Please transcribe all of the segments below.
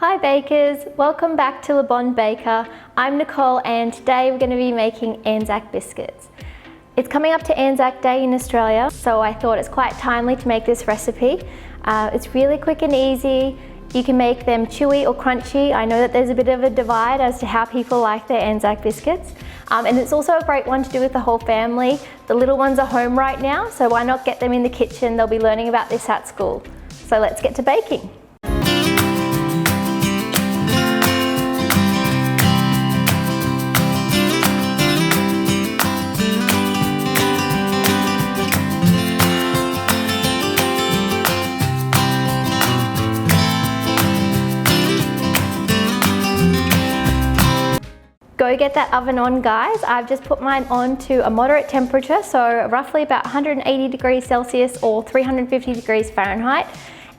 Hi bakers, welcome back to Le Bon Baker. I'm Nicole and today we're going to be making Anzac biscuits. It's coming up to Anzac Day in Australia, so I thought it's quite timely to make this recipe. It's really quick and easy. You can make them chewy or crunchy. I know that there's a bit of a divide as to how people like their Anzac biscuits. And it's also a great one to do with the whole family. The little ones are home right now, so why not get them in the kitchen? They'll be learning about this at school. So let's get to baking. Go get that oven on, guys. I've just put mine on to a moderate temperature, so roughly about 180 degrees Celsius or 350 degrees Fahrenheit.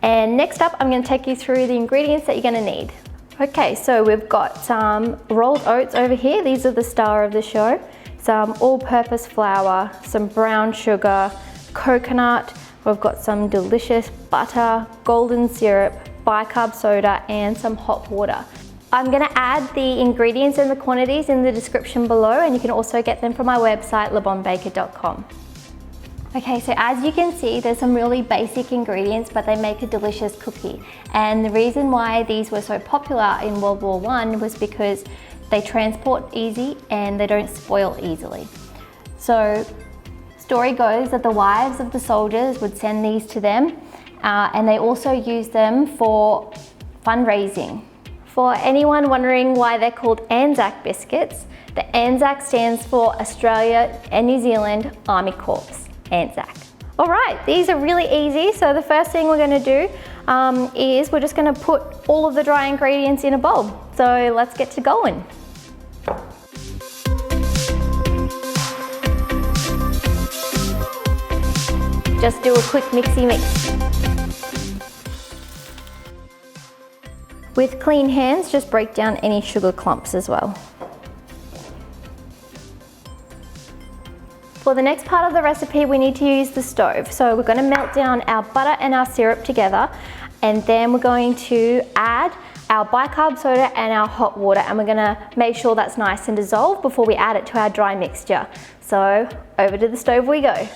And next up, I'm going to take you through the ingredients that you're going to need. Okay, so we've got some rolled oats over here. These are the star of the show. Some all-purpose flour, some brown sugar, coconut. We've got some delicious butter, golden syrup, bi-carb soda, and some hot water. I'm going to add the ingredients and the quantities in the description below, and you can also get them from my website lebonbaker.com. Okay, so as you can see, there's some really basic ingredients, but they make a delicious cookie. And the reason why these were so popular in World War I was because they transport easy and they don't spoil easily. So, story goes that the wives of the soldiers would send these to them, and they also used them for fundraising. For anyone wondering why they're called Anzac biscuits, the Anzac stands for Australia and New Zealand Army Corps, Anzac. All right, these are really easy. So the first thing we're gonna do is we're just gonna put all of the dry ingredients in a bowl. So let's get to going. Just do a quick mixy mix. With clean hands, just break down any sugar clumps as well. For the next part of the recipe, we need to use the stove. So we're going to melt down our butter and our syrup together, and then we're going to add our bi-carb soda and our hot water, and we're going to make sure that's nice and dissolved before we add it to our dry mixture. So over to the stove we go.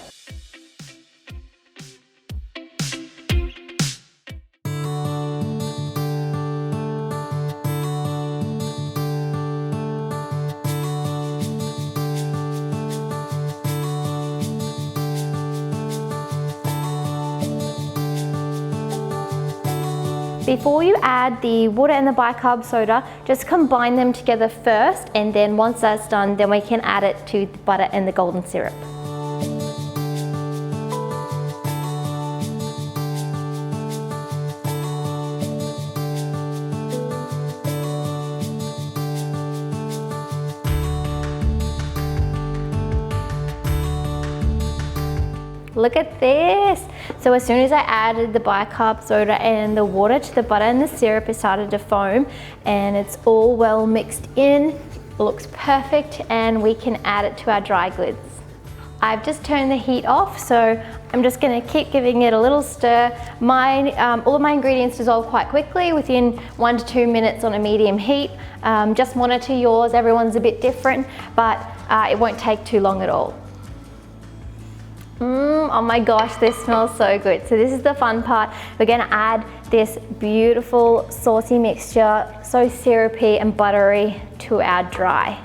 Before you add the water and the bi-carb soda, just combine them together first, and then once that's done, then we can add it to the butter and the golden syrup. Look at this. So as soon as I added the bi-carb soda and the water to the butter and the syrup, it started to foam, and it's all well mixed in. It looks perfect, and we can add it to our dry goods. I've just turned the heat off, so I'm just gonna keep giving it a little stir. All of my ingredients dissolve quite quickly, within 1 to 2 minutes on a medium heat. Just monitor yours, everyone's a bit different, but it won't take too long at all. Oh my gosh, this smells so good. So this is the fun part. We're gonna add this beautiful saucy mixture, so syrupy and buttery, to our dry.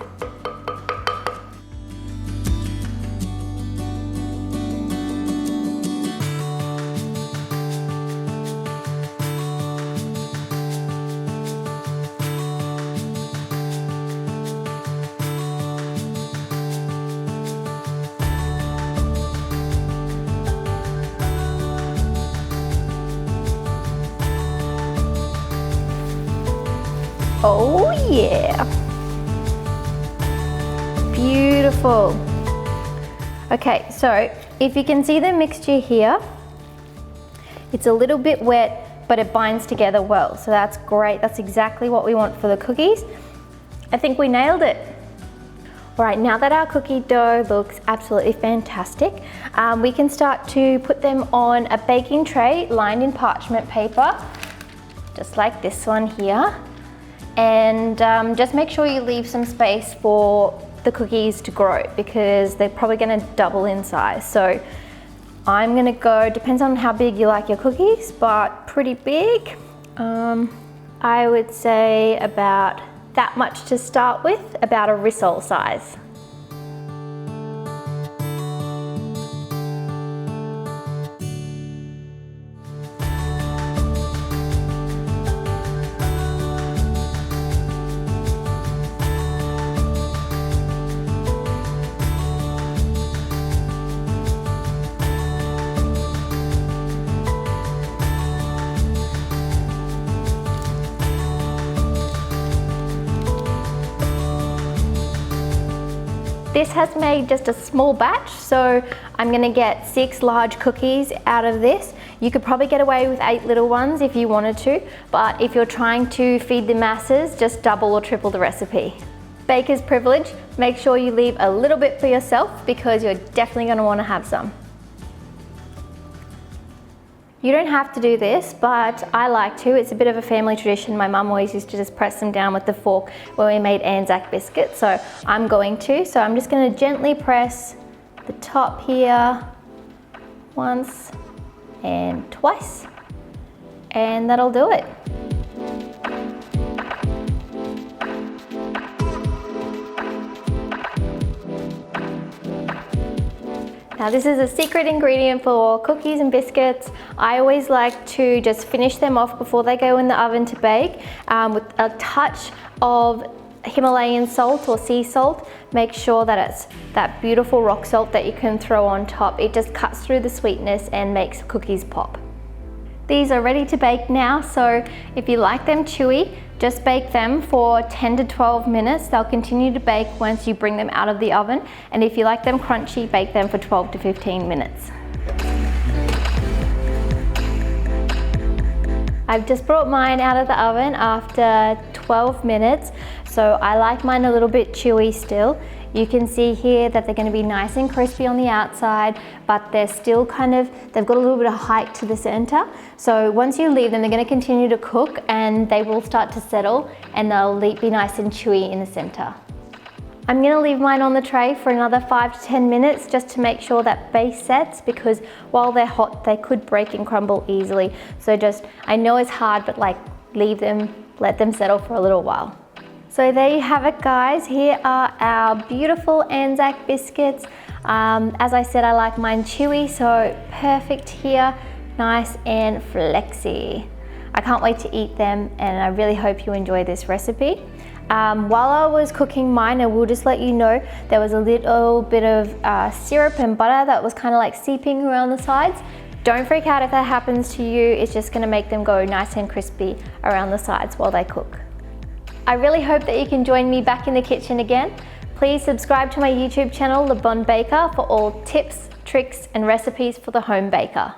Oh yeah, beautiful. Okay, so if you can see the mixture here, it's a little bit wet, but it binds together well. So that's great, that's exactly what we want for the cookies. I think we nailed it. All right, now that our cookie dough looks absolutely fantastic, we can start to put them on a baking tray lined in parchment paper. just like this one here. And just make sure you leave some space for the cookies to grow because they're probably gonna double in size. So I'm gonna go, depends on how big you like your cookies, but pretty big. I would say about that much to start with, about a risol size. This has made just a small batch, so I'm gonna get 6 large cookies out of this. You could probably get away with 8 little ones if you wanted to, but if you're trying to feed the masses, just double or triple the recipe. Baker's privilege, make sure you leave a little bit for yourself because you're definitely gonna wanna have some. You don't have to do this, but I like to. It's a bit of a family tradition. My mum always used to just press them down with the fork when we made Anzac biscuits, so I'm going to. So I'm just gonna gently press the top here once and twice, and that'll do it. Now this is a secret ingredient for cookies and biscuits. I always like to just finish them off before they go in the oven to bake with a touch of Himalayan salt or sea salt. Make sure that it's that beautiful rock salt that you can throw on top. It just cuts through the sweetness and makes cookies pop. These are ready to bake now, so if you like them chewy, just bake them for 10 to 12 minutes. They'll continue to bake once you bring them out of the oven. And if you like them crunchy, bake them for 12 to 15 minutes. I've just brought mine out of the oven after 12 minutes. So I like mine a little bit chewy still. You can see here that they're going to be nice and crispy on the outside, but they're still they've got a little bit of height to the center. So once you leave them, they're going to continue to cook and they will start to settle and they'll be nice and chewy in the center. I'm going to leave mine on the tray for another 5 to 10 minutes just to make sure that base sets, because while they're hot, they could break and crumble easily. So I know it's hard, but leave them, let them settle for a little while. So there you have it, guys. Here are our beautiful Anzac biscuits. As I said, I like mine chewy, so perfect here, nice and flexy. I can't wait to eat them, and I really hope you enjoy this recipe. While I was cooking mine, I will just let you know there was a little bit of syrup and butter that was kind of seeping around the sides. Don't freak out if that happens to you. It's just gonna make them go nice and crispy around the sides while they cook. I really hope that you can join me back in the kitchen again. Please subscribe to my YouTube channel, Le Bon Baker, for all tips, tricks, and recipes for the home baker.